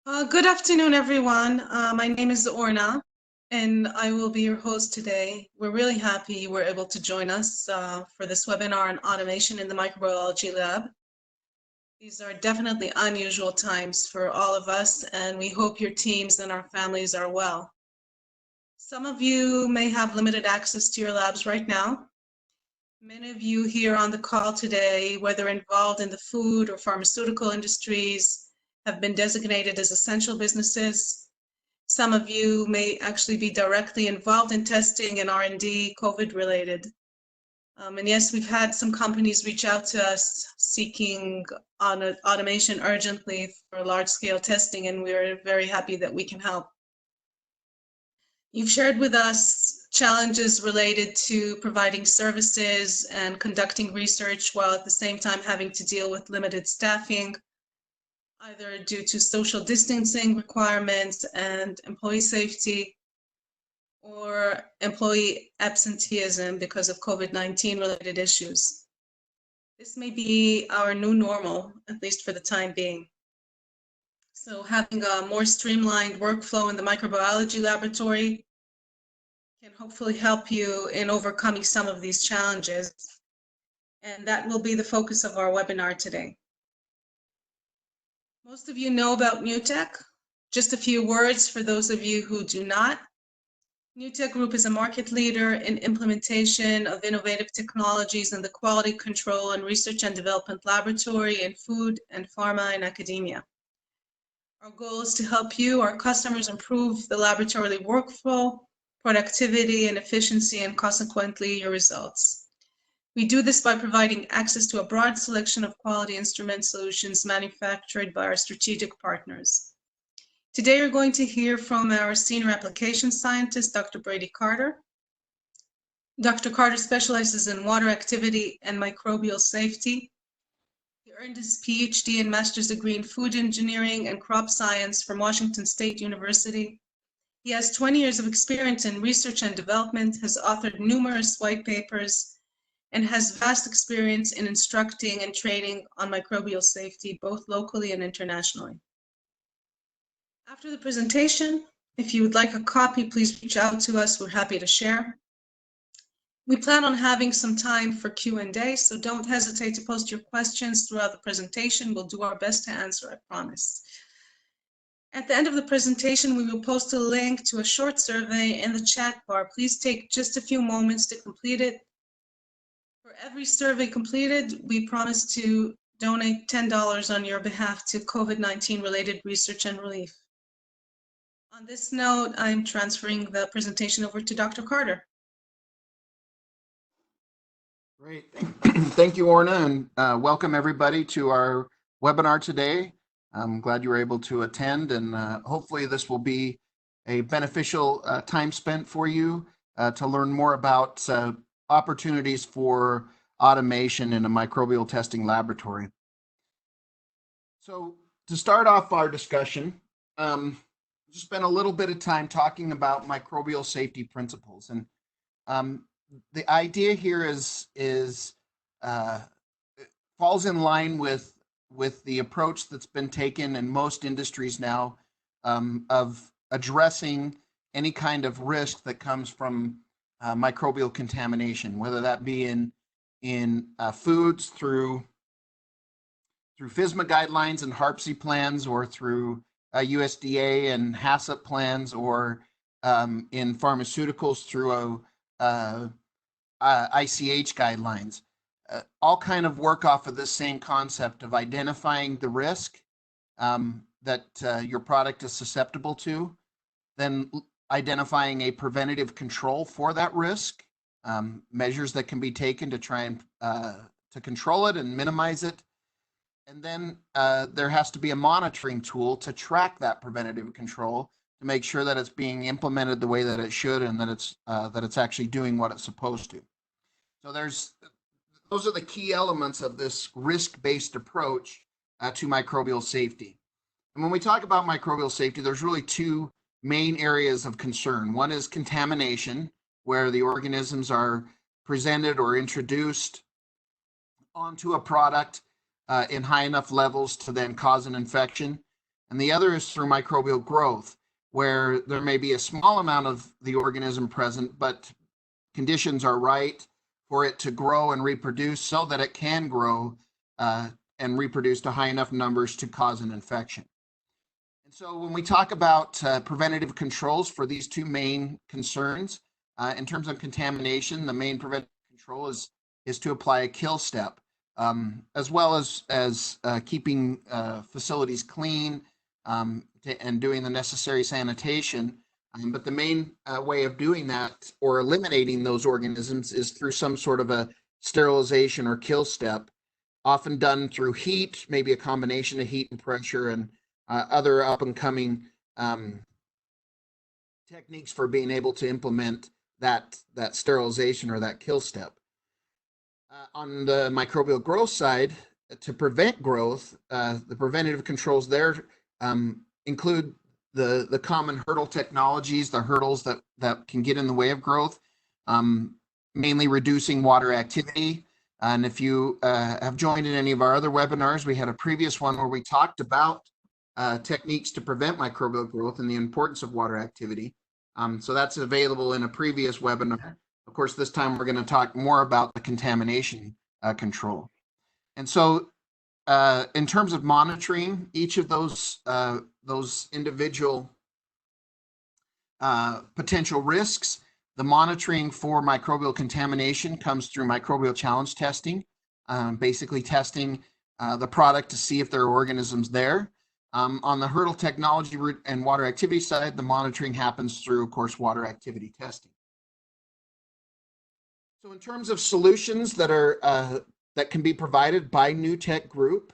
Good afternoon, everyone. My name is Orna, and I will be your host today. We're really happy you were able to join us for this webinar on automation in the microbiology lab. These are definitely unusual times for all of us, and we hope your teams and our families are well. Some of you may have limited access to your labs right now. Many of you here on the call today, whether involved in the food or pharmaceutical industries, have been designated as essential businesses. Some of you may actually be directly involved in testing and R&D COVID related. And yes, we've had some companies reach out to us seeking automation urgently for large scale testing, and we're very happy that we can help. You've shared with us challenges related to providing services and conducting research while at the same time having to deal with limited staffing, either due to social distancing requirements and employee safety, or employee absenteeism because of COVID-19 related issues. This may be our new normal, at least for the time being. So having a more streamlined workflow in the microbiology laboratory can hopefully help you in overcoming some of these challenges. And that will be the focus of our webinar today. Most of you know about Neutec. Just a few words for those of you who do not. Neutec Group is a market leader in implementation of innovative technologies in the quality control and research and development laboratory in food and pharma and academia. Our goal is to help you, our customers, improve the laboratory workflow, productivity and efficiency, and consequently your results. We do this by providing access to a broad selection of quality instrument solutions manufactured by our strategic partners. Today, you're going to hear from our senior application scientist, Dr. Brady Carter. Dr. Carter specializes in water activity and microbial safety. He earned his PhD and master's degree in food engineering and crop science from Washington State University. He has 20 years of experience in research and development, has authored numerous white papers, and has vast experience in instructing and training on microbial safety, both locally and internationally. After the presentation, if you would like a copy, please reach out to us. We're happy to share. We plan on having some time for Q&A, so don't hesitate to post your questions throughout the presentation. We'll do our best to answer, I promise. At the end of the presentation, we will post a link to a short survey in the chat bar. Please take just a few moments to complete it. For every survey completed, we promise to donate $10 on your behalf to COVID-19 related research and relief. On this note, I'm transferring the presentation over to Dr. Carter. Great. Thank you, Orna, and welcome everybody to our webinar today. I'm glad you were able to attend, and hopefully this will be a beneficial time spent for you to learn more about opportunities for automation in a microbial testing laboratory. So to start off our discussion, just spend a little bit of time talking about microbial safety principles. And the idea here falls in line with the approach that's been taken in most industries now of addressing any kind of risk that comes from microbial contamination, whether that be in foods through FSMA guidelines and HARPC plans, or through USDA and HACCP plans, or in pharmaceuticals through ICH guidelines. All kind of work off of this same concept of identifying the risk that your product is susceptible to, then identifying a preventative control for that risk, measures that can be taken to try and to control it and minimize it. And then there has to be a monitoring tool to track that preventative control to make sure that it's being implemented the way that it should, and that it's actually doing what it's supposed to. So those are the key elements of this risk-based approach to microbial safety. And when we talk about microbial safety, there's really two main areas of concern. One is contamination, where the organisms are presented or introduced onto a product in high enough levels to then cause an infection. and the other is through microbial growth, where there may be a small amount of the organism present, but conditions are right for it to grow and reproduce so that it can grow and reproduce to high enough numbers to cause an infection. And so when we talk about preventative controls for these two main concerns, in terms of contamination, the main preventative control is to apply a kill step, as well as keeping facilities clean and doing the necessary sanitation. But the main way of doing that or eliminating those organisms is through some sort of a sterilization or kill step, often done through heat, maybe a combination of heat and pressure, and other up and coming techniques for being able to implement that sterilization or that kill step. On the microbial growth side, to prevent growth, the preventative controls there include the common hurdle technologies, the hurdles that can get in the way of growth, mainly reducing water activity. And if you have joined in any of our other webinars, we had a previous one where we talked about techniques to prevent microbial growth and the importance of water activity. So that's available in a previous webinar. Of course, this time we're going to talk more about the contamination control. And so in terms of monitoring each of those individual potential risks, the monitoring for microbial contamination comes through microbial challenge testing, basically testing the product to see if there are organisms there. On the hurdle technology and water activity side, the monitoring happens through, of course, water activity testing. So in terms of solutions that can be provided by Neutec Group,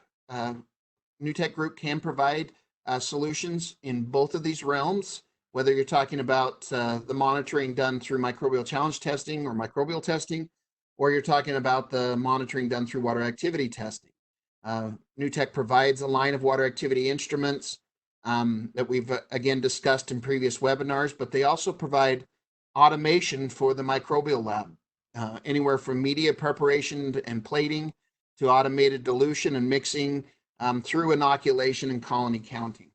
Neutec Group can provide solutions in both of these realms, whether you're talking about the monitoring done through microbial challenge testing or microbial testing, or you're talking about the monitoring done through water activity testing. Neutec provides a line of water activity instruments that we've again discussed in previous webinars, but they also provide automation for the microbial lab, anywhere from media preparation and plating to automated dilution and mixing through inoculation and colony counting.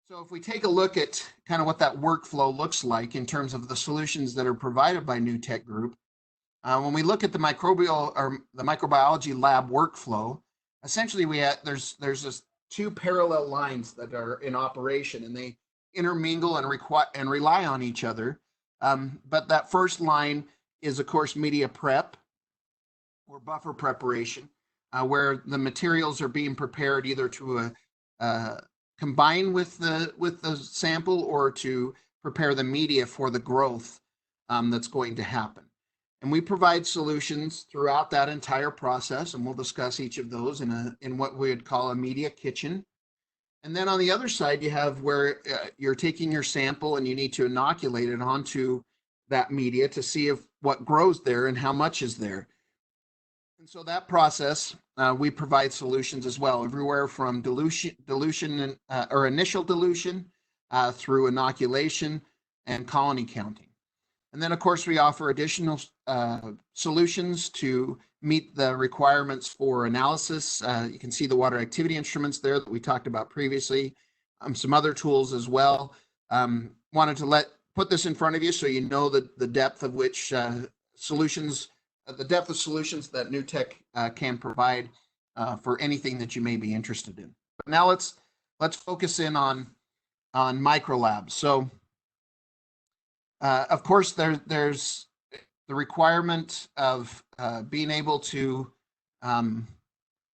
So if we take a look at kind of what that workflow looks like in terms of the solutions that are provided by Neutec Group, when we look at the microbial or the microbiology lab workflow, essentially there's just two parallel lines that are in operation, and they intermingle and rely on each other. But that first line is, of course, media prep or buffer preparation, where the materials are being prepared either to combine with the sample or to prepare the media for the growth that's going to happen. And we provide solutions throughout that entire process, and we'll discuss each of those in what we would call a media kitchen. And then on the other side, you have where you're taking your sample and you need to inoculate it onto that media to see if what grows there and how much is there. And so that process, we provide solutions as well, everywhere from dilution or initial dilution through inoculation and colony counting. And then, of course, we offer additional solutions to meet the requirements for analysis. You can see the water activity instruments there that we talked about previously, some other tools as well. Wanted to put this in front of you so you know the depth of which solutions, the depth of solutions that Neutec can provide for anything that you may be interested in. But now let's focus in on microlabs. So of course, there's the requirement of being able to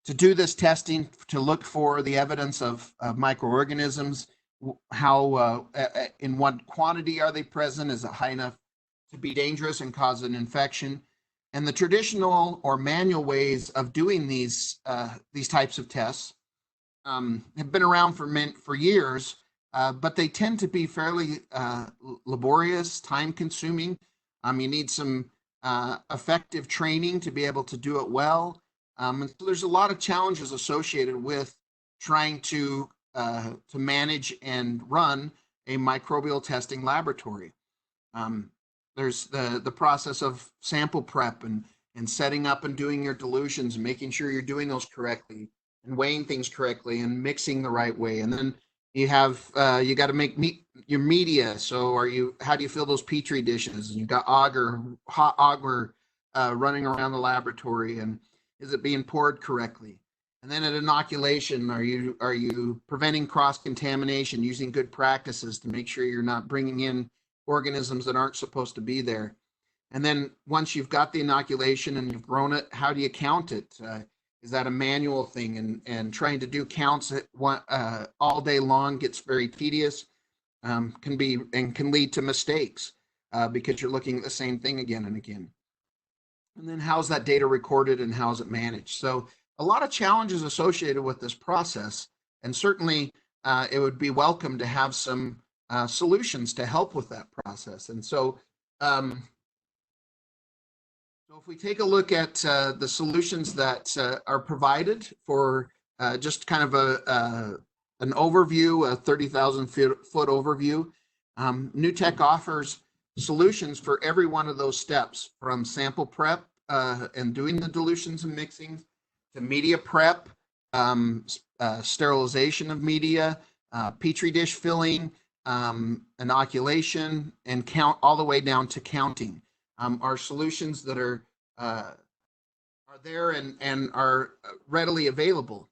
do this testing to look for the evidence of microorganisms. How in what quantity are they present? Is it high enough to be dangerous and cause an infection? And the traditional or manual ways of doing these types of tests have been around for years. But they tend to be fairly laborious, time-consuming. You need some effective training to be able to do it well. And so there's a lot of challenges associated with trying to manage and run a microbial testing laboratory. There's the process of sample prep and setting up and doing your dilutions and making sure you're doing those correctly. and weighing things correctly and mixing the right way. And then you have you got to make your media. So how do you fill those petri dishes? And you got hot agar running around the laboratory, and is it being poured correctly? And then at inoculation, are you preventing cross contamination using good practices to make sure you're not bringing in organisms that aren't supposed to be there? And then once you've got the inoculation and you've grown it, how do you count it? Is that a manual thing? And trying to do counts all day long gets very tedious, can lead to mistakes because you're looking at the same thing again and again. And then how's that data recorded and how's it managed? So a lot of challenges associated with this process, and certainly it would be welcome to have some solutions to help with that process. And so if we take a look at the solutions that are provided for just kind of an overview, a 30,000 foot overview, Neutec offers solutions for every one of those steps, from sample prep and doing the dilutions and mixings, to media prep, sterilization of media, petri dish filling, inoculation, and count all the way down to counting. Are solutions that are there and are readily available.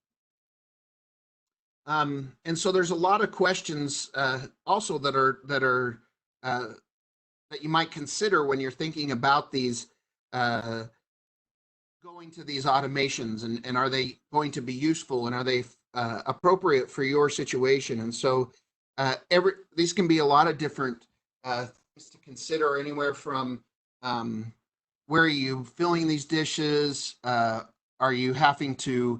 And so there's a lot of questions also that you might consider when you're thinking about these going to these automations, and are they going to be useful, and are they appropriate for your situation? And so these can be a lot of different things to consider, anywhere from where are you filling these dishes? Are you having to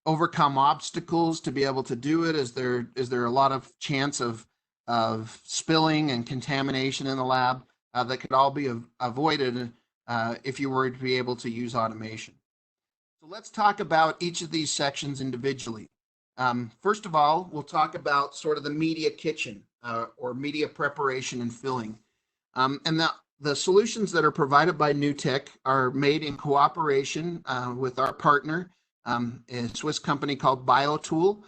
overcome obstacles to be able to do it? Is there a lot of chance of spilling and contamination in the lab that could all be avoided if you were to be able to use automation? So let's talk about each of these sections individually. First of all, we'll talk about sort of the media kitchen or media preparation and filling. And the solutions that are provided by Neutec are made in cooperation with our partner, a Swiss company called BioTool.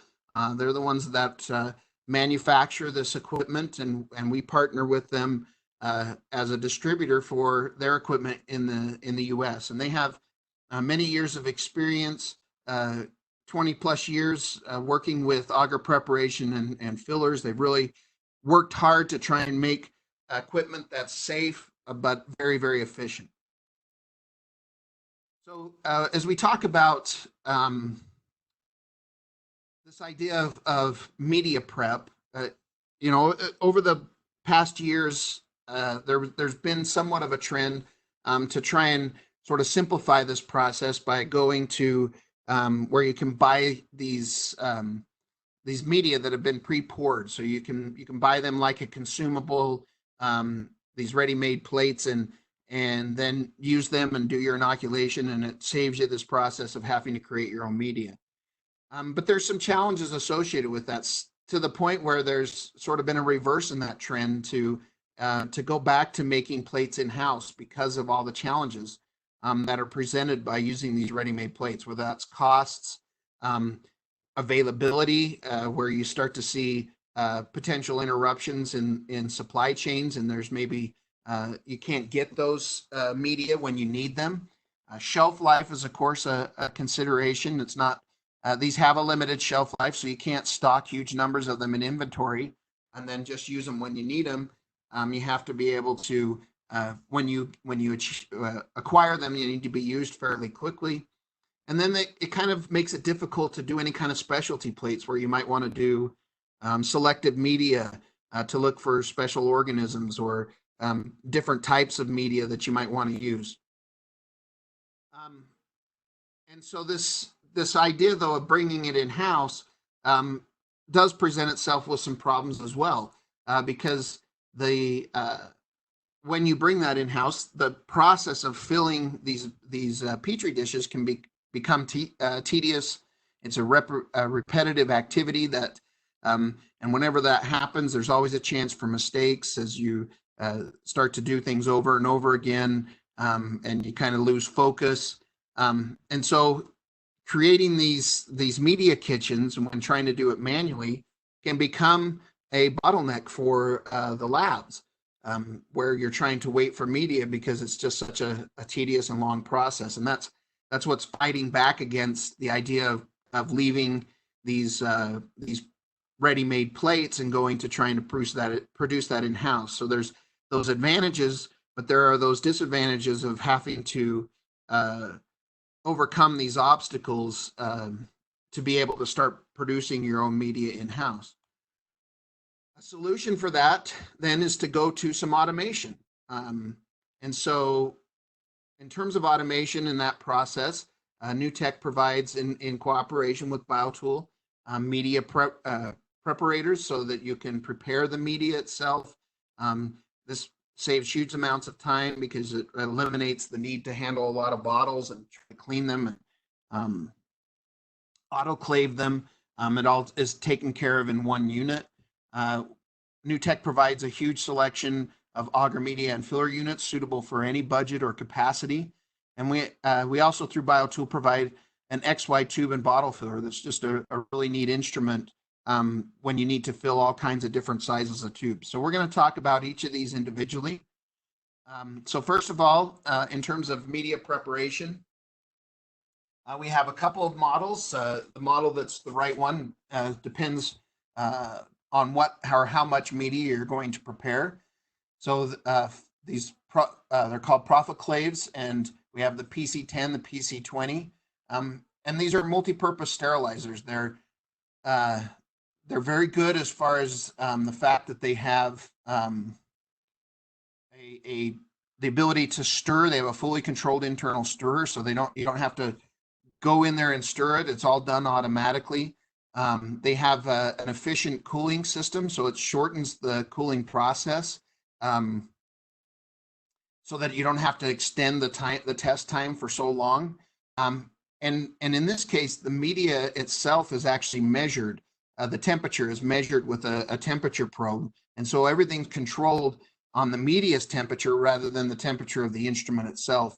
They're the ones that manufacture this equipment, and we partner with them as a distributor for their equipment in the U.S. And they have many years of experience, 20 plus years working with agar preparation and fillers. They've really worked hard to try and make equipment that's safe but very, very efficient. So as we talk about this idea of media prep, over the past years, there's been somewhat of a trend to try and sort of simplify this process by going to where you can buy these media that have been pre-poured. So you can buy them like a consumable, these ready-made plates, and then use them and do your inoculation, and it saves you this process of having to create your own media. But there's some challenges associated with that, to the point where there's sort of been a reverse in that trend to go back to making plates in-house because of all the challenges that are presented by using these ready-made plates, whether that's costs, availability, where you start to see potential interruptions in supply chains, and there's maybe you can't get those media when you need them. Shelf life is, of course, a consideration. It's not, these have a limited shelf life, so you can't stock huge numbers of them in inventory and then just use them when you need them. You have to be able to, when you acquire them, you need to be used fairly quickly. And then it kind of makes it difficult to do any kind of specialty plates where you might want to do selective media to look for special organisms, or different types of media that you might want to use. And so this idea, though, of bringing it in-house does present itself with some problems as well, because when you bring that in-house, the process of filling these petri dishes can become tedious. It's a repetitive activity that, and whenever that happens, there's always a chance for mistakes as you start to do things over and over again, and you kind of lose focus. And so creating these media kitchens when trying to do it manually can become a bottleneck for the labs, where you're trying to wait for media because it's just such a tedious and long process. And that's what's fighting back against the idea of leaving these ready-made plates and going to trying to produce that in-house. So there's those advantages, but there are those disadvantages of having to overcome these obstacles to be able to start producing your own media in-house. A solution for that then is to go to some automation. And so in terms of automation in that process, Neutec provides in cooperation with BioTool media preparators so that you can prepare the media itself. This saves huge amounts of time because it eliminates the need to handle a lot of bottles and try to clean them and autoclave them. It all is taken care of in one unit. Neutec provides a huge selection of agar media and filler units suitable for any budget or capacity. And we also, through BioTool, provide an XY tube and bottle filler. That's just a really neat instrument when you need to fill all kinds of different sizes of tubes. So we're going to talk about each of these individually. So first of all, in terms of media preparation, we have a couple of models. The model that's the right one depends on what or how much media you're going to prepare. So they're called Profitclaves, and we have the PC10, the PC20, and these are multi-purpose sterilizers. They're very good as far as the fact that they have the ability to stir. They have a fully controlled internal stirrer, so you don't have to go in there and stir it. It's all done automatically. They have an efficient cooling system, so it shortens the cooling process, so that you don't have to extend the test time for so long. And in this case, the media itself is actually measured. The temperature is measured with a temperature probe, and so everything's controlled on the media's temperature rather than the temperature of the instrument itself.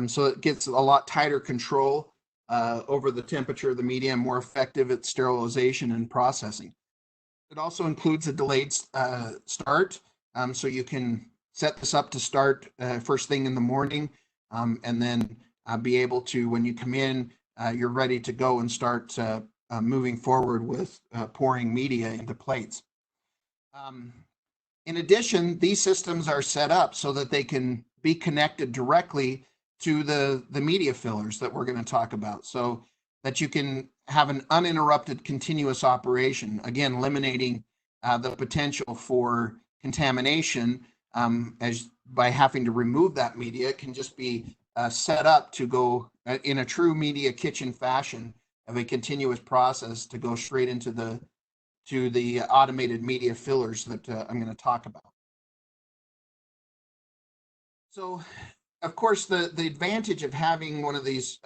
So it gets a lot tighter control over the temperature of the media and more effective at sterilization and processing. It also includes a delayed start, so you can set this up to start first thing in the morning, and then be able to, when you come in, you're ready to go and start moving forward with pouring media into plates. In addition, these systems are set up so that they can be connected directly to the media fillers that we're going to talk about, so that you can have an uninterrupted continuous operation, again, eliminating the potential for contamination as by having to remove that media. It can just be set up to go in a true media kitchen fashion of a continuous process to go straight into the automated media fillers that I'm going to talk about. So, of course, the advantage of having one of these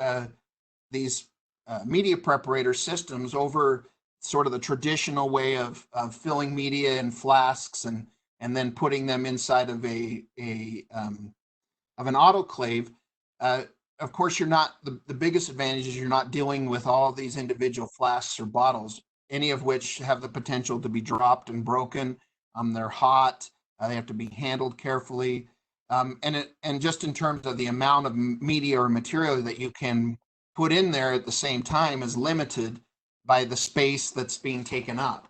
media preparator systems over sort of the traditional way of filling media in flasks and then putting them inside of an autoclave. Of course, you're not the biggest advantage is you're not dealing with all of these individual flasks or bottles, any of which have the potential to be dropped and broken. They're hot. They have to be handled carefully. And just in terms of the amount of media or material that you can put in there at the same time is limited by the space that's being taken up.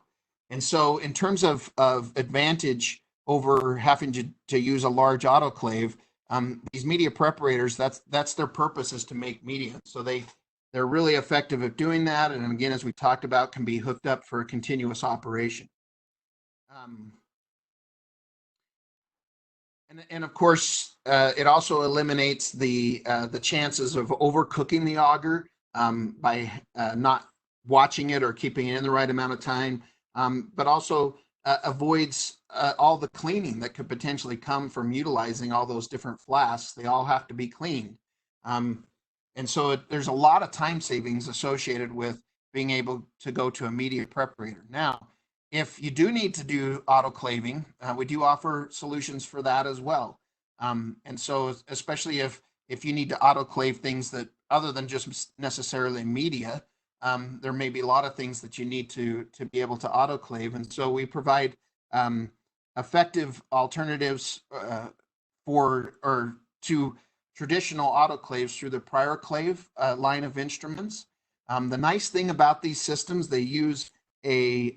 And so in terms of advantage over having to use a large autoclave, these media preparators, that's their purpose, is to make media. So they're really effective at doing that. And again, as we talked about, can be hooked up for a continuous operation. And of course, it also eliminates the chances of overcooking the agar by not watching it or keeping it in the right amount of time, but also avoids all the cleaning that could potentially come from utilizing all those different flasks. They all have to be cleaned. And so there's a lot of time savings associated with being able to go to a media preparator. Now, if you do need to do autoclaving, we do offer solutions for that as well. And so especially if you need to autoclave things that other than just necessarily media. There may be a lot of things that you need to be able to autoclave, and so we provide effective alternatives to traditional autoclaves through the Cryoclave line of instruments. The nice thing about these systems, they use a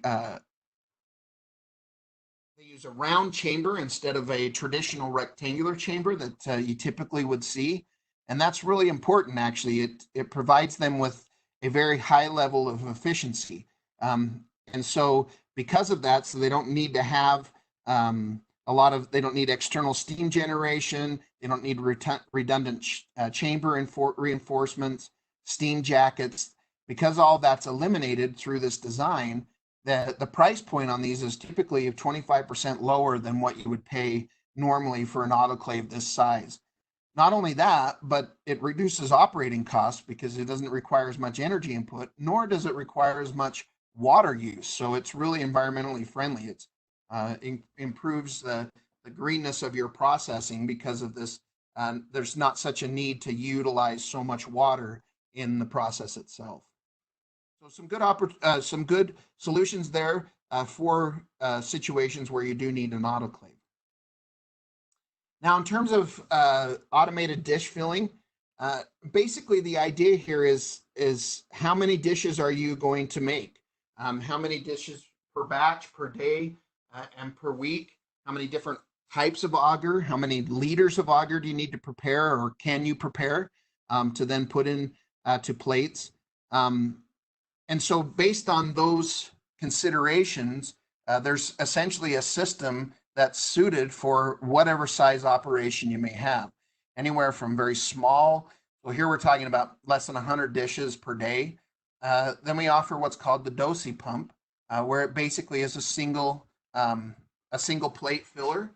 round chamber instead of a traditional rectangular chamber that you typically would see, and that's really important. Actually, it provides them with a very high level of efficiency, and so because of that, so they don't need to have they don't need external steam generation. They don't need redundant chamber reinforcements, steam jackets. Because all that's eliminated through this design, the price point on these is typically 25% lower than what you would pay normally for an autoclave this size. Not only that, but it reduces operating costs because it doesn't require as much energy input, nor does it require as much water use. So it's really environmentally friendly. It improves the greenness of your processing because of this. There's not such a need to utilize so much water in the process itself. So some good solutions there for situations where you do need an autoclave. Now, in terms of automated dish filling, basically the idea here is how many dishes are you going to make? How many dishes per batch, per day, and per week? How many different types of agar? How many liters of agar do you need to prepare, or can you prepare to then put in to plates? And so based on those considerations, there's essentially a system that's suited for whatever size operation you may have, anywhere from very small. So here we're talking about less than 100 dishes per day. Then we offer what's called the Dosi pump, where it basically is a single plate filler,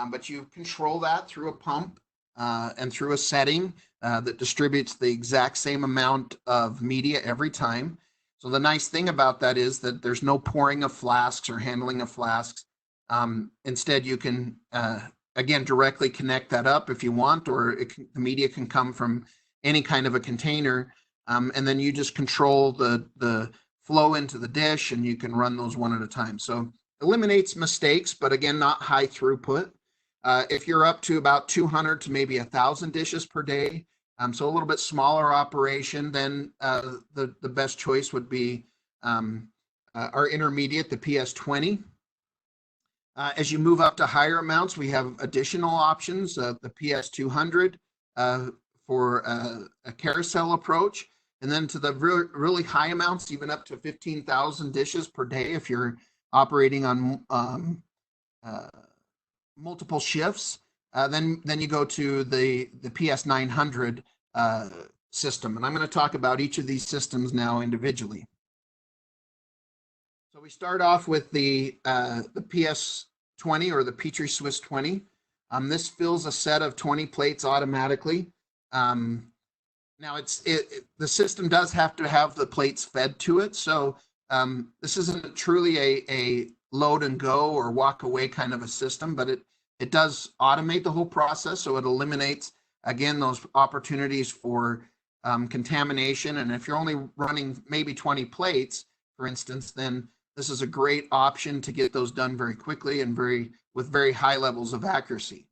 but you control that through a pump and through a setting that distributes the exact same amount of media every time. So the nice thing about that is that there's no pouring of flasks or handling of flasks. Instead, you can, again, directly connect that up if you want, or the media can come from any kind of a container, and then you just control the flow into the dish, and you can run those one at a time. So eliminates mistakes, but again, not high throughput. If you're up to about 200 to maybe 1,000 dishes per day, so a little bit smaller operation, then the best choice would be our intermediate, the PS20. As you move up to higher amounts, we have additional options, the PS200 for a carousel approach, and then to the really high amounts, even up to 15,000 dishes per day if you're operating on multiple shifts. Then you go to the PS900 system, and I'm going to talk about each of these systems now individually. So we start off with the PS20 or the Petri Swiss 20. This fills a set of 20 plates automatically. Now the system does have to have the plates fed to it, so this isn't truly a load and go or walk away kind of a system, but it does automate the whole process, so it eliminates, again, those opportunities for contamination. And if you're only running maybe 20 plates, for instance, then this is a great option to get those done very quickly and with very high levels of accuracy.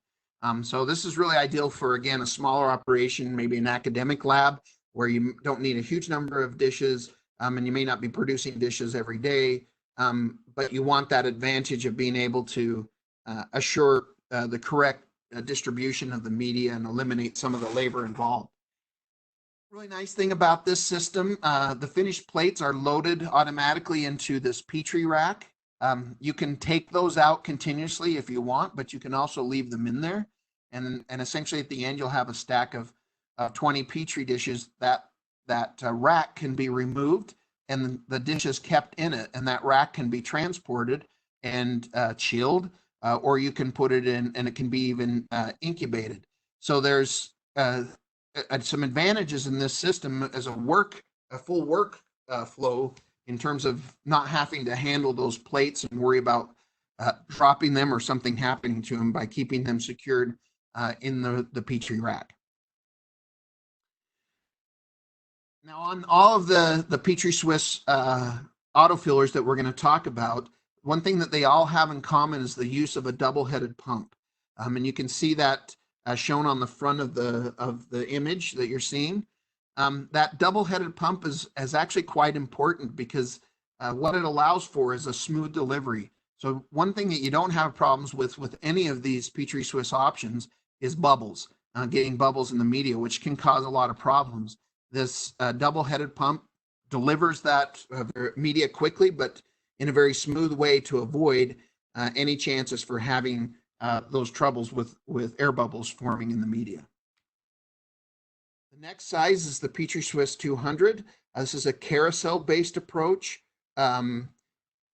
So this is really ideal for, again, a smaller operation, maybe an academic lab where you don't need a huge number of dishes, and you may not be producing dishes every day, but you want that advantage of being able to assure the correct distribution of the media and eliminate some of the labor involved. Really nice thing about this system, the finished plates are loaded automatically into this Petri rack. You can take those out continuously if you want, but you can also leave them in there. And essentially at the end, you'll have a stack of 20 Petri dishes. That rack can be removed and the dishes kept in it, and that rack can be transported and chilled, or you can put it in and it can be even incubated. So there's some advantages in this system as a full work flow in terms of not having to handle those plates and worry about dropping them or something happening to them by keeping them secured in the Petri rack. Now, on all of the Petri Swiss autofillers that we're going to talk about, one thing that they all have in common is the use of a double-headed pump. And you can see that shown on the front of the image that you're seeing. That double-headed pump is actually quite important because what it allows for is a smooth delivery. So one thing that you don't have problems with any of these Petri Swiss options is bubbles, getting bubbles in the media, which can cause a lot of problems. This double-headed pump delivers that media quickly, but in a very smooth way to avoid any chances for having those troubles with air bubbles forming in the media. The next size is the Petri Swiss 200. This is a carousel-based approach.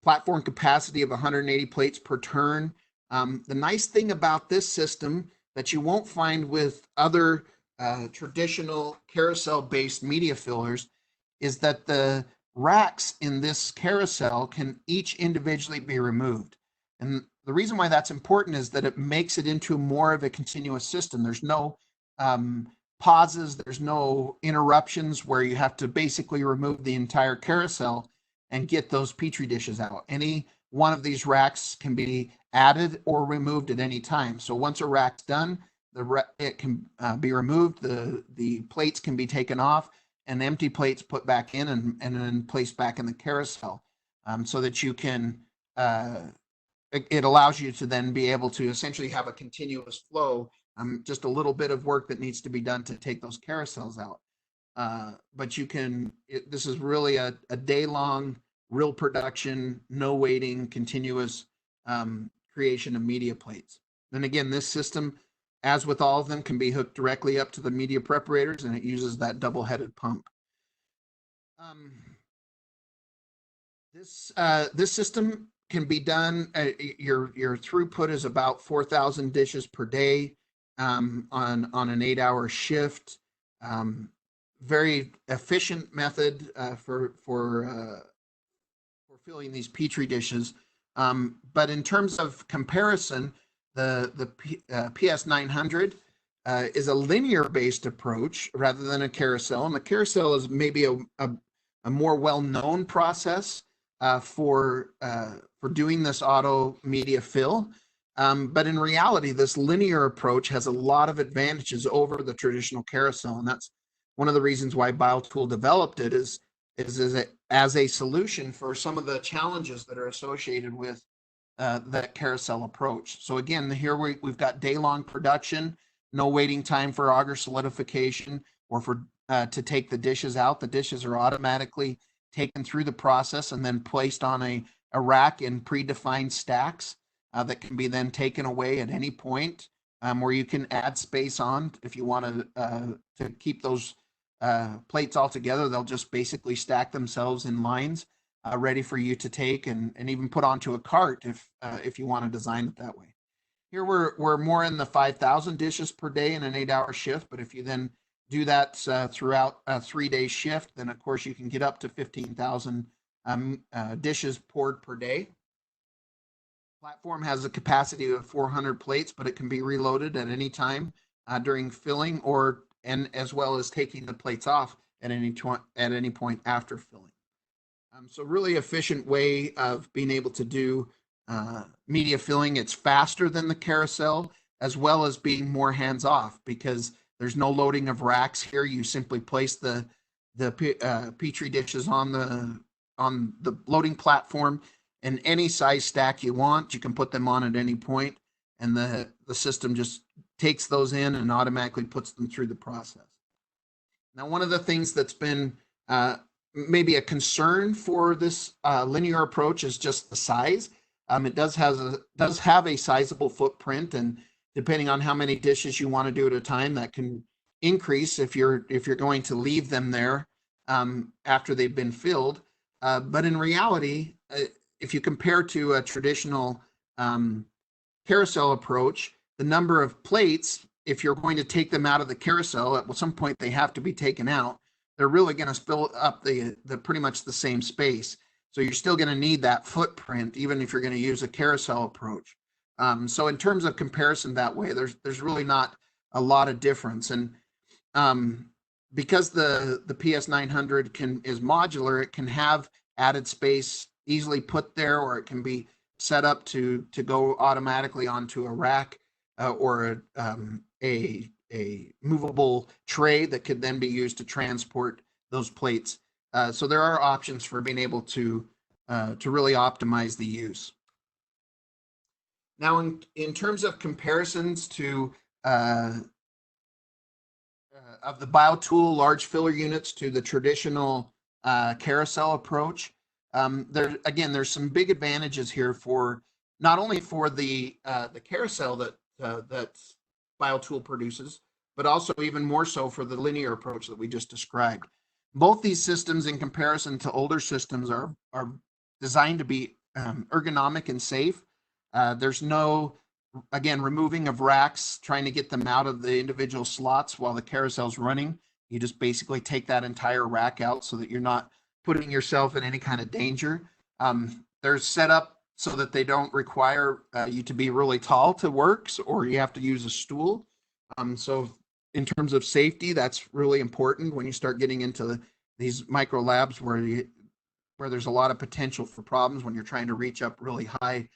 Platform capacity of 180 plates per turn. The nice thing about this system that you won't find with other traditional carousel-based media fillers is that the racks in this carousel can each individually be removed. And the reason why that's important is that it makes it into more of a continuous system. There's no pauses, there's no interruptions where you have to basically remove the entire carousel and get those Petri dishes out. Any one of these racks can be added or removed at any time. So once a rack's done, it can be removed, the plates can be taken off, and empty plates put back in and then placed back in the carousel, so that you can, it allows you to then be able to essentially have a continuous flow. Just a little bit of work that needs to be done to take those carousels out. But you can, this is really a day-long, real production, no waiting, continuous creation of media plates. Then again, this system, as with all of them, can be hooked directly up to the media preparators, and it uses that double-headed pump. This system can be done, your throughput is about 4,000 dishes per day on an 8-hour shift. Very efficient method for filling these Petri dishes. But in terms of comparison, the PS900 is a linear-based approach rather than a carousel, and the carousel is maybe a more well-known process for doing this auto media fill. But in reality, this linear approach has a lot of advantages over the traditional carousel, and that's one of the reasons why BioTool developed it is as a solution for some of the challenges that are associated with that carousel approach. So again, here we've got day-long production, no waiting time for agar solidification or for to take the dishes out. The dishes are automatically taken through the process and then placed on a rack in predefined stacks that can be then taken away at any point, where you can add space on if you want to keep those plates all together. They'll just basically stack themselves in lines, ready for you to take and even put onto a cart if you want to design it that way. Here we're more in the 5,000 dishes per day in an 8-hour shift, but if you then do that throughout a 3-day shift, then of course you can get up to 15,000 dishes poured per day. Platform has a capacity of 400 plates, but it can be reloaded at any time during filling and as well as taking the plates off at any point after filling. So really efficient way of being able to do media filling. It's faster than the carousel, as well as being more hands-off because there's no loading of racks here. You simply place the Petri dishes on the loading platform in any size stack you want. You can put them on at any point, and the system just takes those in and automatically puts them through the process. Now, one of the things that's been maybe a concern for this linear approach is just the size. It does have a sizable footprint, and depending on how many dishes you want to do at a time, that can increase if you're going to leave them there after they've been filled. But in reality, if you compare to a traditional carousel approach, the number of plates, if you're going to take them out of the carousel, at some point they have to be taken out. They're really going to fill up the pretty much the same space. So you're still going to need that footprint, even if you're going to use a carousel approach. So in terms of comparison that way, there's really not a lot of difference. And because the PS900 is modular, it can have added space easily put there, or it can be set up to go automatically onto a rack or a movable tray that could then be used to transport those plates. So there are options for being able to really optimize the use. Now, in terms of comparisons to of the BioTool large filler units to the traditional carousel approach, there's some big advantages here for not only for the carousel that BioTool produces, but also even more so for the linear approach that we just described. Both these systems, in comparison to older systems, are designed to be ergonomic and safe. There's no, again, removing of racks, trying to get them out of the individual slots while the carousel's running. You just basically take that entire rack out so that you're not putting yourself in any kind of danger. They're set up so that they don't require you to be really tall to work, or you have to use a stool. So in terms of safety, that's really important when you start getting into these micro labs where there's a lot of potential for problems when you're trying to reach up really high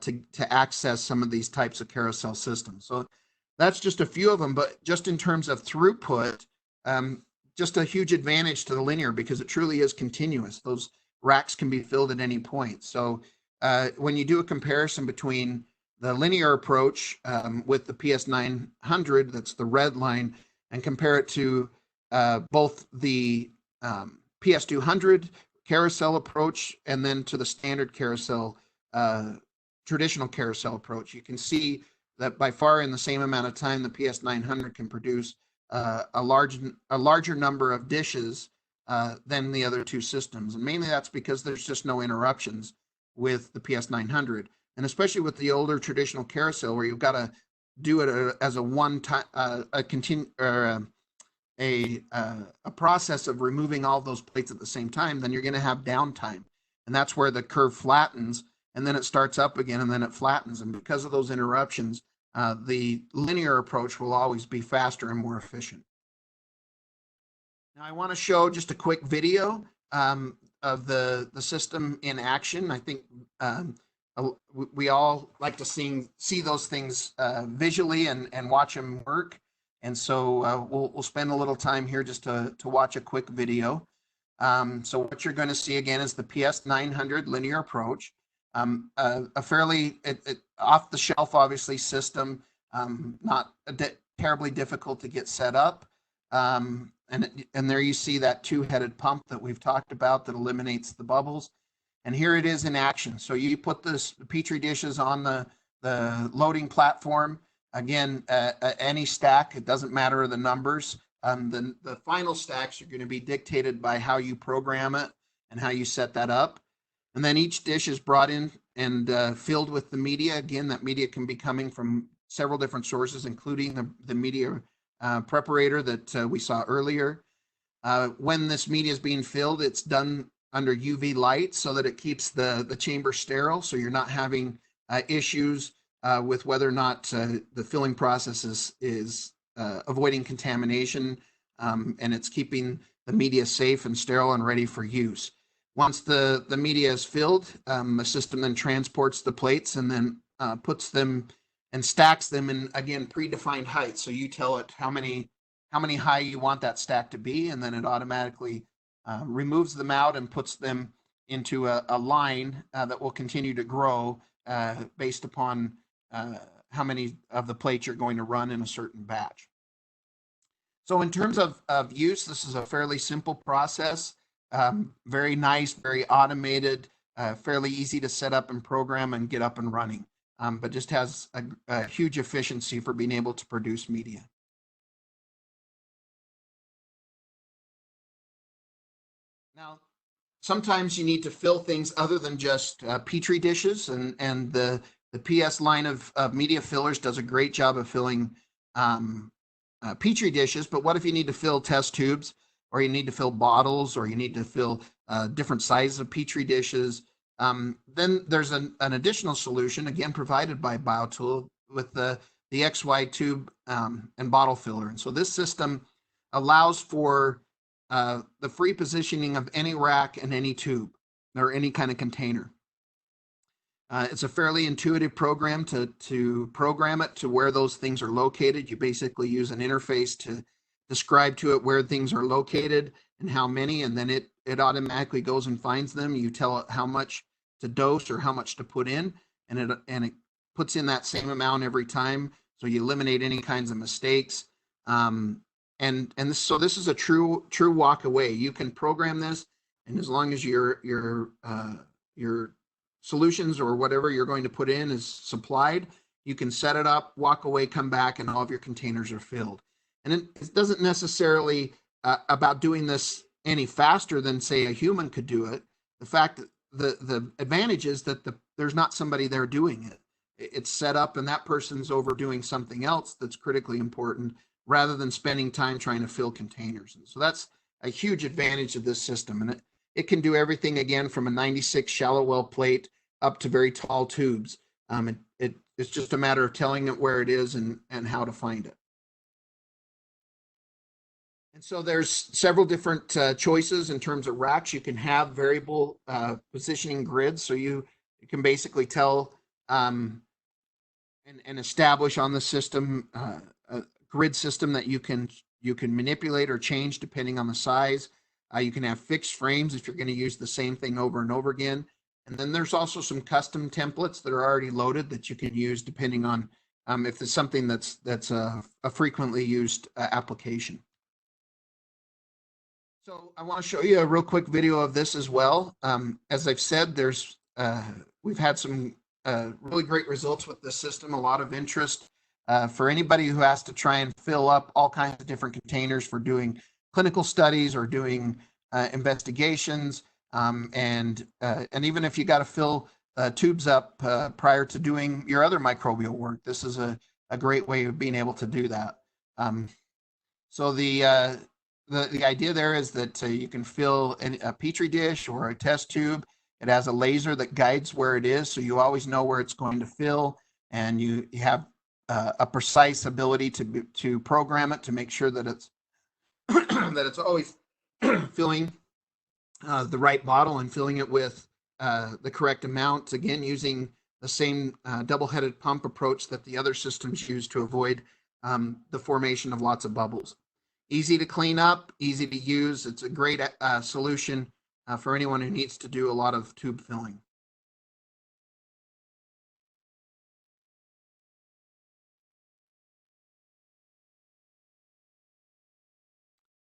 to access some of these types of carousel systems. So that's just a few of them, but just in terms of throughput, just a huge advantage to the linear because it truly is continuous. Those racks can be filled at any point. So when you do a comparison between the linear approach with the PS900, that's the red line, and compare it to both the PS200 carousel approach and then to the standard carousel, traditional carousel approach, you can see that by far in the same amount of time, the PS900 can produce a larger number of dishes than the other two systems. And mainly that's because there's just no interruptions with the PS900. And especially with the older traditional carousel where you've got to do it as a one-time, a process of removing all those plates at the same time, then you're going to have downtime. And that's where the curve flattens, and then it starts up again, and then it flattens. And because of those interruptions, the linear approach will always be faster and more efficient. Now, I want to show just a quick video of the system in action. I think we all like to see those things visually and watch them work. And so we'll spend a little time here just to watch a quick video. So what you're going to see again is the PS900 linear approach, a fairly off-the-shelf, obviously, system, not terribly difficult to get set up. And there you see that two-headed pump that we've talked about that eliminates the bubbles. And here it is in action. So you put the petri dishes on the loading platform. Again, any stack, it doesn't matter the numbers. The final stacks are going to be dictated by how you program it and how you set that up. And then each dish is brought in and filled with the media. Again, that media can be coming from several different sources, including the media preparator that we saw earlier. When this media is being filled, it's done under UV light so that it keeps the chamber sterile, so you're not having issues with whether or not the filling process is avoiding contamination, and it's keeping the media safe and sterile and ready for use. Once the media is filled, the system then transports the plates and then puts them and stacks them in, again, predefined heights. So you tell it how many high you want that stack to be, and then it automatically removes them out and puts them into a line that will continue to grow based upon how many of the plates you're going to run in a certain batch. So in terms of use, this is a fairly simple process, very nice, very automated, fairly easy to set up and program and get up and running, but just has a huge efficiency for being able to produce media. Now, sometimes you need to fill things other than just petri dishes, and the PS line of media fillers does a great job of filling petri dishes. But what if you need to fill test tubes, or you need to fill bottles, or you need to fill different sizes of petri dishes? Then there's an additional solution, again provided by BioTool, with the XY tube and bottle filler. And so this system allows for the free positioning of any rack and any tube or any kind of container. It's a fairly intuitive program to program it to where those things are located. You basically use an interface to describe to it where things are located and how many, and then it automatically goes and finds them. You tell it how much to dose or how much to put in, and it puts in that same amount every time. So you eliminate any kinds of mistakes. So this is a true walk away. You can program this, and as long as your solutions or whatever you're going to put in is supplied, you can set it up, walk away, come back, and all of your containers are filled. And it doesn't necessarily about doing this any faster than, say, a human could do it. The fact that the advantage is that there's not somebody there doing it. It's set up and that person's over doing something else that's critically important rather than spending time trying to fill containers. And so that's a huge advantage of this system. And it can do everything, again, from a 96 shallow well plate up to very tall tubes. It's just a matter of telling it where it is and how to find it. And so there's several different choices in terms of racks. You can have variable positioning grids. So you can basically tell and establish on the system a grid system that you can manipulate or change depending on the size. You can have fixed frames if you're going to use the same thing over and over again. And then there's also some custom templates that are already loaded that you can use depending on if it's something that's a frequently used application. So I want to show you a real quick video of this as well. As I've said, we've had some really great results with this system, a lot of interest for anybody who has to try and fill up all kinds of different containers for doing clinical studies or doing investigations. And even if you got to fill tubes up prior to doing your other microbial work, this is a great way of being able to do that. So the idea there is that you can fill a petri dish or a test tube. It has a laser that guides where it is, so you always know where it's going to fill, and you have a precise ability to program it to make sure that it's that it's always filling the right bottle and filling it with the correct amount. Again, using the same double-headed pump approach that the other systems use to avoid the formation of lots of bubbles. Easy to clean up, easy to use. It's a great solution for anyone who needs to do a lot of tube filling.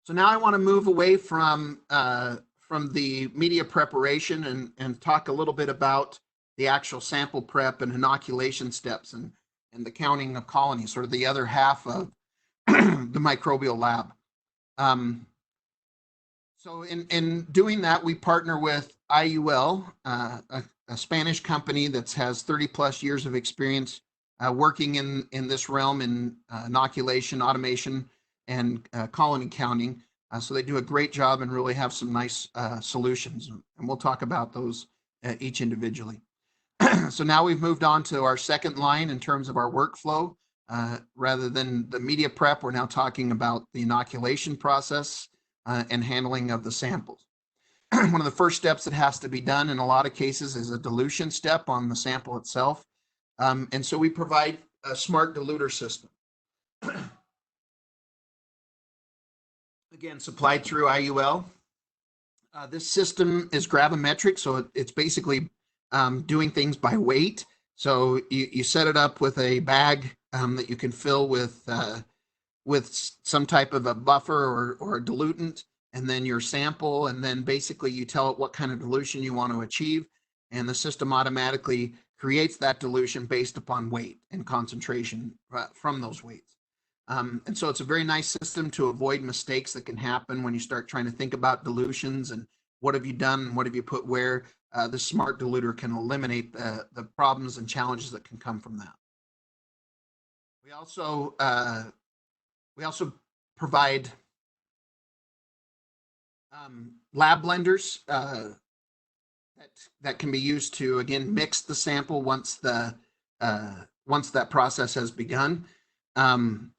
So now I want to move away from the media preparation and talk a little bit about the actual sample prep and inoculation steps and the counting of colonies, sort of the other half of the microbial lab. So in doing that, we partner with IUL, a Spanish company that has 30 plus years of experience working in this realm in inoculation, automation, and colony counting. So they do a great job and really have some nice solutions. And we'll talk about those each individually. So now we've moved on to our second line in terms of our workflow. Rather than the media prep, we're now talking about the inoculation process and handling of the samples. One of the first steps that has to be done in a lot of cases is a dilution step on the sample itself. And so we provide a smart diluter system. Again, supplied through IUL. This system is gravimetric, so it's basically doing things by weight. So you set it up with a bag that you can fill with some type of a buffer or a diluent, and then your sample, and then basically you tell it what kind of dilution you want to achieve, and the system automatically creates that dilution based upon weight and concentration from those weights. And so it's a very nice system to avoid mistakes that can happen when you start trying to think about dilutions and what have you done and what have you put where. The smart diluter can eliminate the problems and challenges that can come from that. We also provide lab blenders that can be used to, again, mix the sample once that process has begun and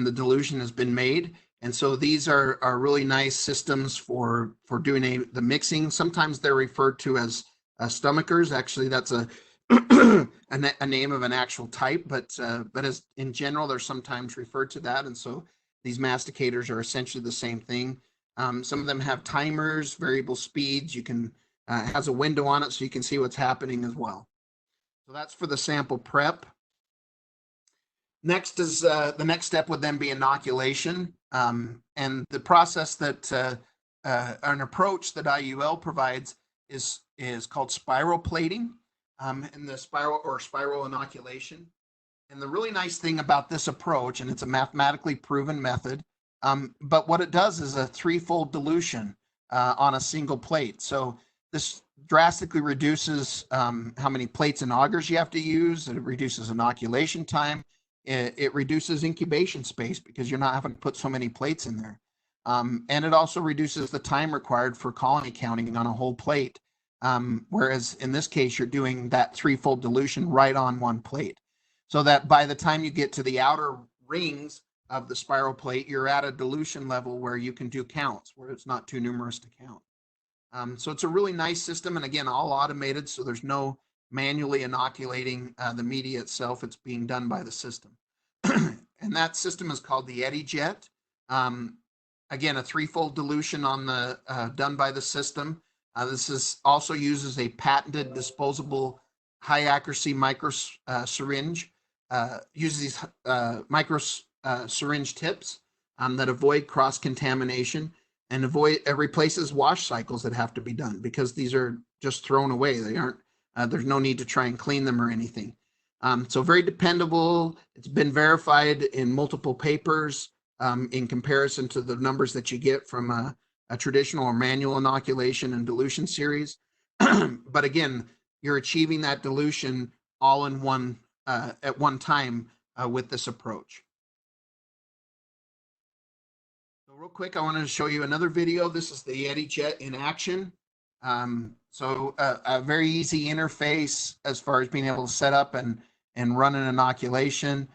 the dilution has been made. And so these are really nice systems for doing the mixing. Sometimes they're referred to as stomachers. Actually, that's a a name of an actual type, but as in general, they're sometimes referred to that. And so these masticators are essentially the same thing. Some of them have timers, variable speeds. You can has a window on it so you can see what's happening as well. So that's for the sample prep. Next is the next step would then be inoculation, and the process that an approach that IUL provides is called spiral plating, and the spiral inoculation. And the really nice thing about this approach, and it's a mathematically proven method, but what it does is a threefold dilution on a single plate. So this drastically reduces how many plates and augers you have to use. It reduces inoculation time. It reduces incubation space because you're not having to put so many plates in there. And it also reduces the time required for colony counting on a whole plate. Whereas in this case, you're doing that threefold dilution right on one plate. So that by the time you get to the outer rings of the spiral plate, you're at a dilution level where you can do counts, where it's not too numerous to count. So it's a really nice system. And again, all automated. So there's no manually inoculating the media itself. It's being done by the system. And that system is called the EdiJet. Again, a threefold dilution on the done by the system. This is also uses a patented disposable high accuracy micro syringe. Uses these micro syringe tips that avoid cross contamination and replaces wash cycles that have to be done because these are just thrown away. They aren't. There's no need to try and clean them or anything. So very dependable. It's been verified in multiple papers in comparison to the numbers that you get from a traditional or manual inoculation and dilution series. But again, you're achieving that dilution all in one at one time with this approach. So real quick, I wanted to show you another video. This is the EdiJet in action. So a very easy interface as far as being able to set up and run an inoculation.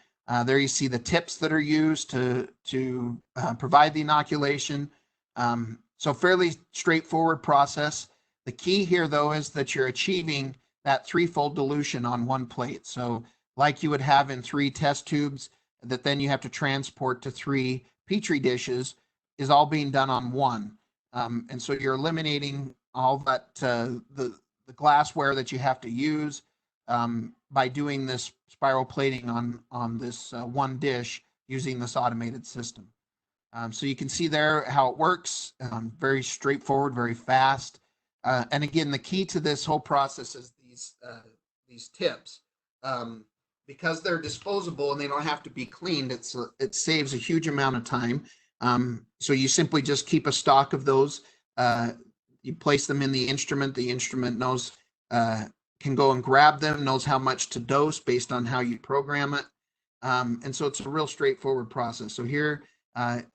There you see the tips that are used to provide the inoculation. So fairly straightforward process. The key here, though, is that you're achieving that threefold dilution on one plate. So like you would have in 3 test tubes that then you have to transport to 3 petri dishes is all being done on one. And so you're eliminating all that the glassware that you have to use by doing this spiral plating on this one dish using this automated system. So you can see there how it works. Very straightforward, very fast. And again, the key to this whole process is these tips. Because they're disposable and they don't have to be cleaned, it saves a huge amount of time. So you simply just keep a stock of those. You place them in the instrument. The instrument knows can go and grab them, knows how much to dose based on how you program it. And so it's a real straightforward process. So here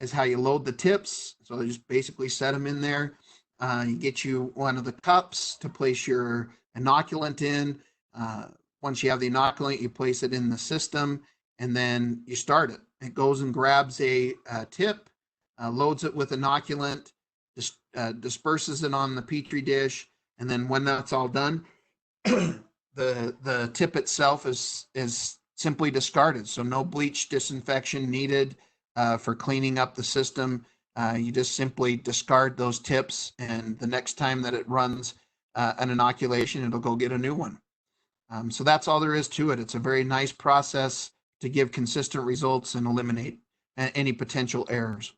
is how you load the tips. So you just basically set them in there. You get you one of the cups to place your inoculant in. Once you have the inoculant, you place it in the system, and then you start it. It goes and grabs a tip, loads it with inoculant, disperses it on the petri dish, and then when that's all done, the tip itself is simply discarded. So no bleach disinfection needed for cleaning up the system. You just simply discard those tips, and the next time that it runs an inoculation, it'll go get a new one. So that's all there is to it. It's a very nice process to give consistent results and eliminate any potential errors.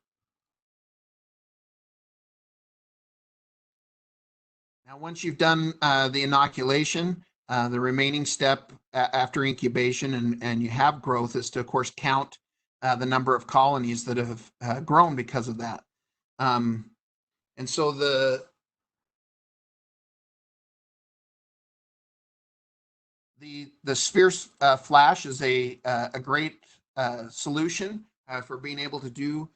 Now, once you've done the inoculation, the remaining step after incubation and you have growth is to, of course, count the number of colonies that have grown because of that. And so the sphere flash is a great solution for being able to do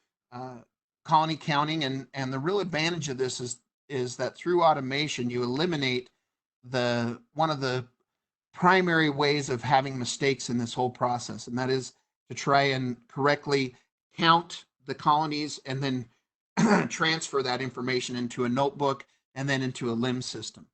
colony counting, and the real advantage of this is that through automation you eliminate one of the primary ways of having mistakes in this whole process, and that is to try and correctly count the colonies and then transfer that information into a notebook and then into a LIMS system.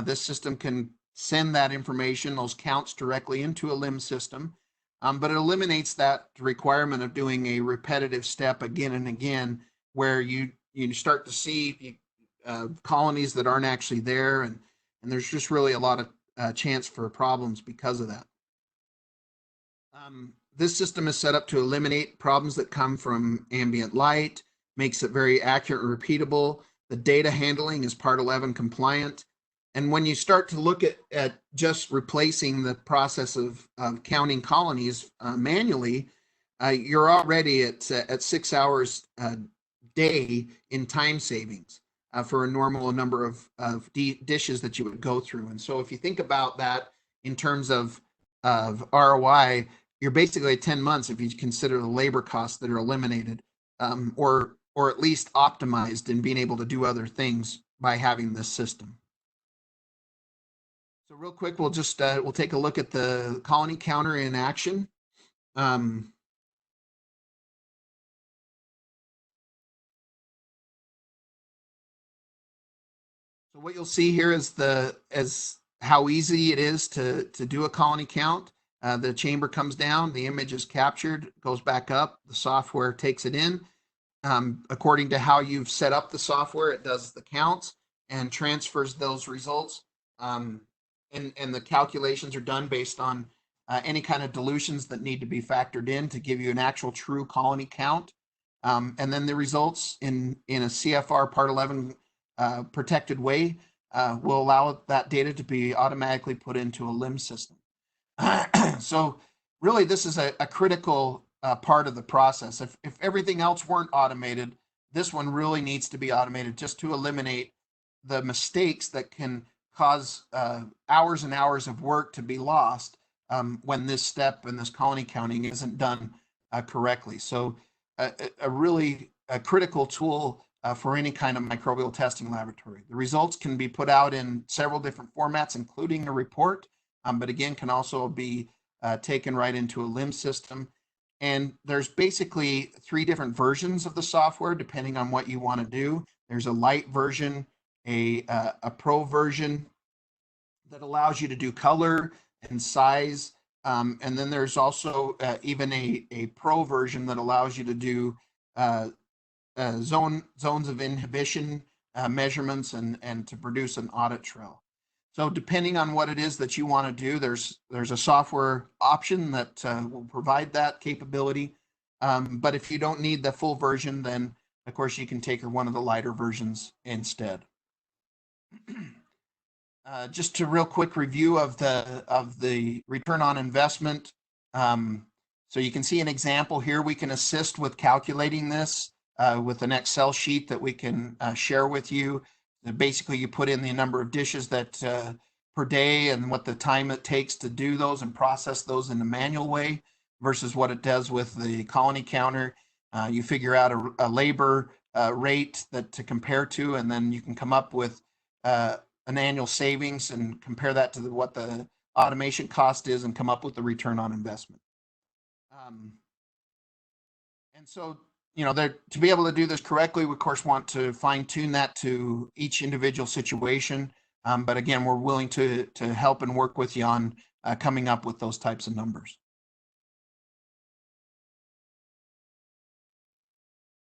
This system can send that information, those counts, directly into a LIMS system, but it eliminates that requirement of doing a repetitive step again and again, where you start to see colonies that aren't actually there, and there's just really a lot of chance for problems because of that. This system is set up to eliminate problems that come from ambient light, makes it very accurate and repeatable. The data handling is Part 11 compliant. And when you start to look at just replacing the process of counting colonies manually, you're already at 6 hours a day in time savings for a normal number of dishes that you would go through. And so if you think about that in terms of ROI, you're basically at 10 months if you consider the labor costs that are eliminated, or at least optimized in being able to do other things by having this system. So real quick, we'll just we'll take a look at the colony counter in action. So what you'll see here is how easy it is to do a colony count. The chamber comes down, the image is captured, goes back up, the software takes it in. According to how you've set up the software, it does the counts and transfers those results. And the calculations are done based on any kind of dilutions that need to be factored in to give you an actual true colony count. And then the results in a CFR Part 11 protected way will allow that data to be automatically put into a LIMS system. So really, this is a critical part of the process. If everything else weren't automated, this one really needs to be automated just to eliminate the mistakes that can cause hours and hours of work to be lost when this step and this colony counting isn't done correctly. So a really critical tool for any kind of microbial testing laboratory. The results can be put out in several different formats, including a report, but again, can also be taken right into a LIMS system. And there's basically 3 different versions of the software, depending on what you want to do. There's a light version, a pro version that allows you to do color and size. And then there's also even a pro version that allows you to do zones of inhibition measurements and to produce an audit trail. So depending on what it is that you want to do, there's a software option that will provide that capability. But if you don't need the full version, then of course you can take one of the lighter versions instead. Just a real quick review of the return on investment. So you can see an example here. We can assist with calculating this with an Excel sheet that we can share with you. Basically, you put in the number of dishes that per day and what the time it takes to do those and process those in a manual way versus what it does with the colony counter. You figure out a labor rate to compare to, and then you can come up with an annual savings and compare that to what the automation cost is and come up with the return on investment. And so, to be able to do this correctly, we of course want to fine tune that to each individual situation. But again, we're willing to help and work with you on coming up with those types of numbers.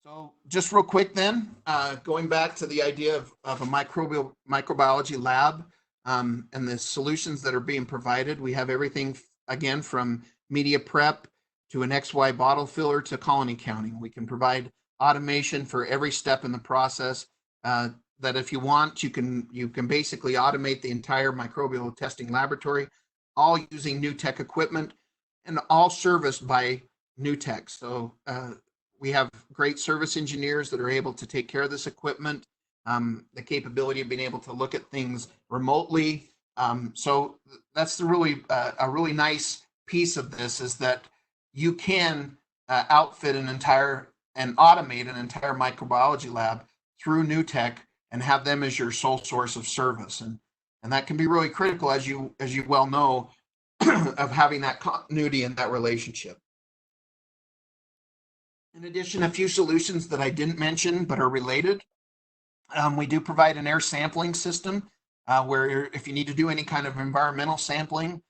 So just real quick then, going back to the idea of a microbiology lab and the solutions that are being provided, we have everything, again, from media prep to an XY bottle filler to colony counting. We can provide automation for every step in the process that if you want, you can basically automate the entire microbial testing laboratory, all using Neutec equipment and all serviced by Neutec. So we have great service engineers that are able to take care of this equipment, the capability of being able to look at things remotely. So that's a really nice piece of this, is that you can outfit an entire and automate an entire microbiology lab through Neutec and have them as your sole source of service. And that can be really critical, as you well know, of having that continuity and that relationship. In addition, a few solutions that I didn't mention but are related. We do provide an air sampling system where if you need to do any kind of environmental sampling,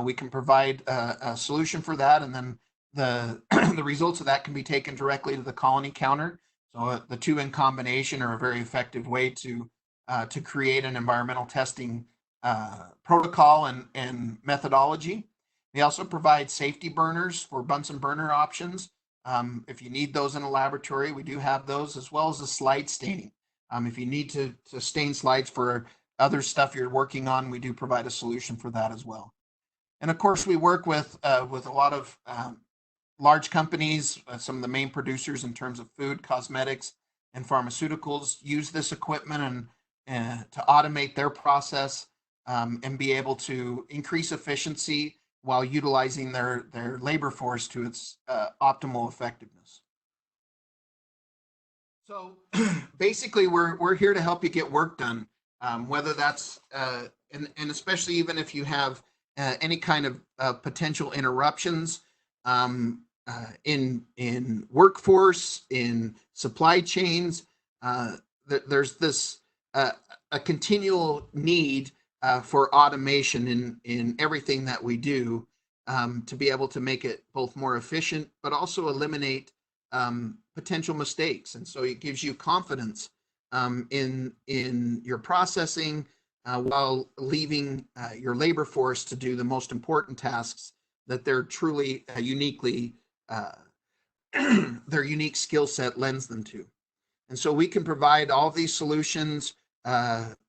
we can provide a solution for that, and then the the results of that can be taken directly to the colony counter. So the two in combination are a very effective way to create an environmental testing protocol and methodology. We also provide safety burners for Bunsen burner options. If you need those in a laboratory, we do have those, as well as the slide staining. If you need to stain slides for other stuff you're working on, we do provide a solution for that as well. And of course, we work with a lot of large companies. Some of the main producers in terms of food, cosmetics, and pharmaceuticals use this equipment and to automate their process and be able to increase efficiency while utilizing their labor force to its optimal effectiveness. So basically, we're here to help you get work done, whether that's and especially even if you have any kind of potential interruptions in workforce, in supply chains. There's this a continual need for automation in everything that we do to be able to make it both more efficient, but also eliminate potential mistakes. And so it gives you confidence in your processing while leaving your labor force to do the most important tasks that they're truly uniquely their unique skill set lends them to. And so we can provide all of these solutions.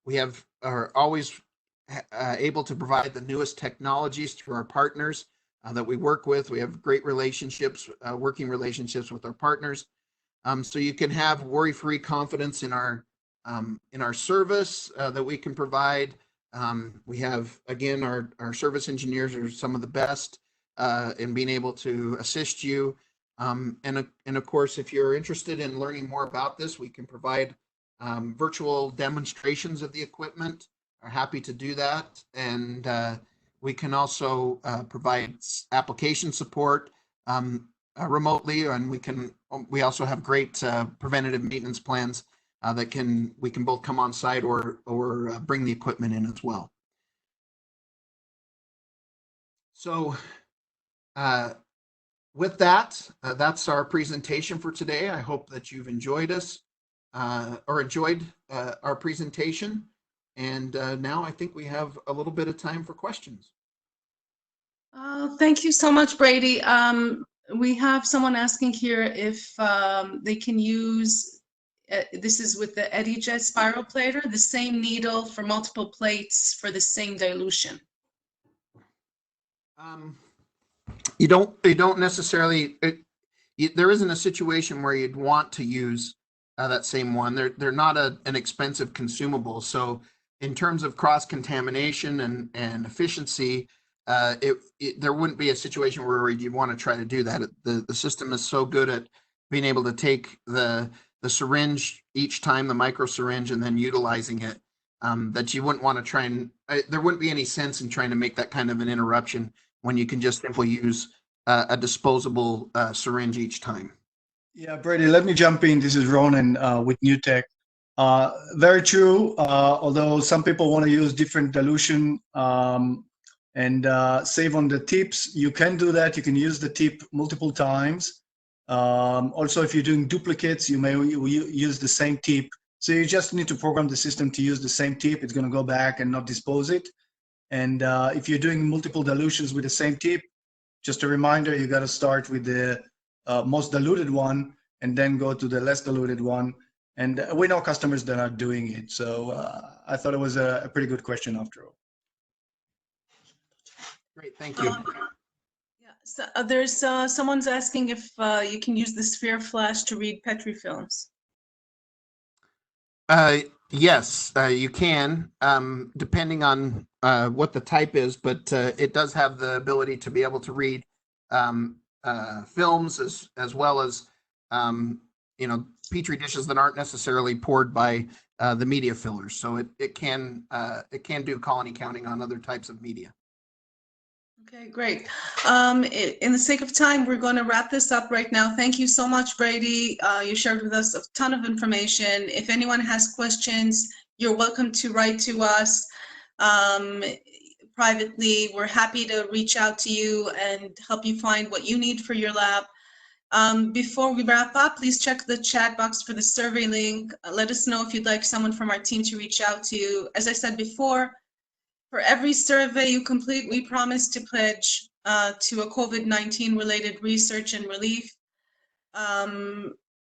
We are always able to provide the newest technologies to our partners that we work with. We have great relationships, working relationships with our partners. So you can have worry-free confidence in our service that we can provide. We have, again, our service engineers are some of the best in being able to assist you. And of course, if you're interested in learning more about this, we can provide virtual demonstrations of the equipment. Are happy to do that. And we can also provide application support remotely, and we also have great preventative maintenance plans that we can both come on site or bring the equipment in as well. So with that, that's our presentation for today. I hope that you've enjoyed our presentation. And now I think we have a little bit of time for questions. Thank you so much, Brady. We have someone asking here if they can use, this is with the EdiJet spiral plater, the same needle for multiple plates for the same dilution. You don't necessarily, there isn't a situation where you'd want to use that same one. They're not an expensive consumable. So in terms of cross-contamination and efficiency, there wouldn't be a situation where you'd want to try to do that. The system is so good at being able to take the syringe each time, the micro syringe, and then utilizing it, that you wouldn't want to try and, there wouldn't be any sense in trying to make that kind of an interruption when you can just simply use a disposable syringe each time. Yeah, Brady, let me jump in. This is Ronan with Neutec. Very true, although some people want to use different dilution and save on the tips. You can do that. You can use the tip multiple times. Also, if you're doing duplicates, you may use the same tip. So you just need to program the system to use the same tip. It's going to go back and not dispose it. And if you're doing multiple dilutions with the same tip, just a reminder, you got to start with the most diluted one and then go to the less diluted one. And we know customers that are doing it. So I thought it was a pretty good question after all. Great, thank you. Yeah, so there's someone's asking if you can use the sphere flash to read petri films. Yes, you can, depending on what the type is, but it does have the ability to be able to read films as well as petri dishes that aren't necessarily poured by the media fillers. So it can do colony counting on other types of media. Okay, great. In the sake of time, we're going to wrap this up right now. Thank you so much, Brady. You shared with us a ton of information. If anyone has questions, you're welcome to write to us privately. We're happy to reach out to you and help you find what you need for your lab. Before we wrap up, please check the chat box for the survey link. Let us know if you'd like someone from our team to reach out to you. As I said before, for every survey you complete, we promise to pledge to a COVID-19 related research and relief.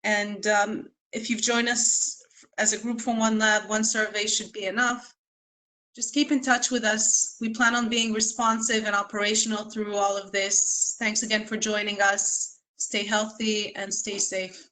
If you've joined us as a group from one lab, one survey should be enough. Just keep in touch with us. We plan on being responsive and operational through all of this. Thanks again for joining us. Stay healthy and stay safe.